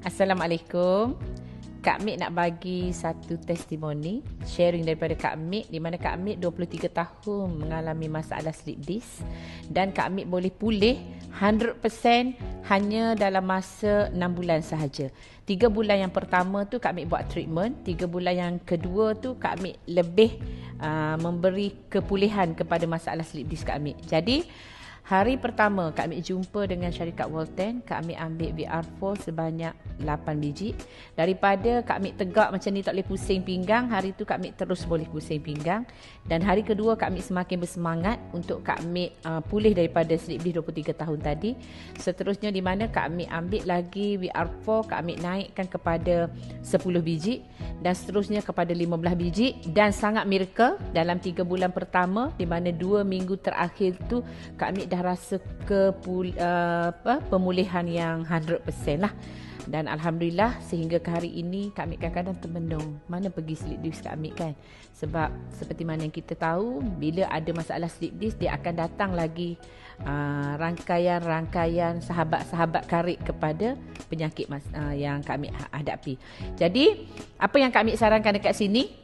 Assalamualaikum. Kak Mik nak bagi satu testimoni sharing daripada Kak Mik, di mana Kak Mik 23 tahun mengalami masalah slip disc dan Kak Mik boleh pulih 100% hanya dalam masa 6 bulan sahaja. 3 bulan yang pertama tu Kak Mik buat treatment, 3 bulan yang kedua tu Kak Mik lebih memberi kepulihan kepada masalah slip disc Kak Mik. Jadi hari pertama Kak Mik jumpa dengan syarikat Walten, Kak Mik ambil VR4 sebanyak 8 biji. Daripada Kak Mik tegak macam ni tak boleh pusing pinggang, hari tu Kak Mik terus boleh pusing pinggang. Dan hari kedua Kak Mik semakin bersemangat untuk Kak Mik pulih daripada slip disc 23 tahun tadi. Seterusnya di mana Kak Mik ambil lagi VR4, Kak Mik naikkan kepada 10 biji dan seterusnya kepada 15 biji. Dan sangat miracle dalam 3 bulan pertama, di mana 2 minggu terakhir tu Kak Mik dah rasa pemulihan yang 100% lah. Dan Alhamdulillah sehingga ke hari ini Kak Mik kadang-kadang termenung, mana pergi slip disc Kak Mik kan. Sebab seperti mana yang kita tahu, bila ada masalah slip disc, dia akan datang lagi rangkaian sahabat-sahabat karib kepada penyakit yang Kak Mik hadapi. Jadi apa yang Kak Mik sarankan dekat sini,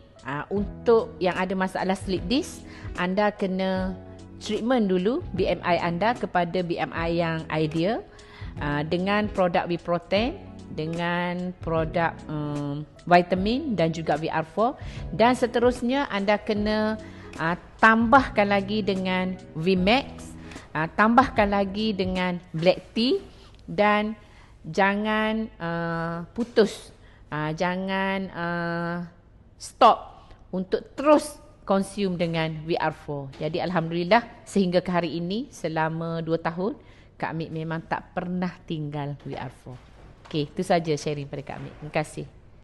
untuk yang ada masalah slip disc, anda kena treatment dulu BMI anda kepada BMI yang ideal, dengan produk Wprotein, dengan produk vitamin dan juga VR4, dan seterusnya anda kena tambahkan lagi dengan Vmax, tambahkan lagi dengan Black Tea, dan jangan putus, jangan stop untuk terus consume dengan VR4. Jadi Alhamdulillah sehingga ke hari ini selama 2 tahun Kak Mik memang tak pernah tinggal VR4. Okey, itu saja sharing pada Kak Mik. Terima kasih.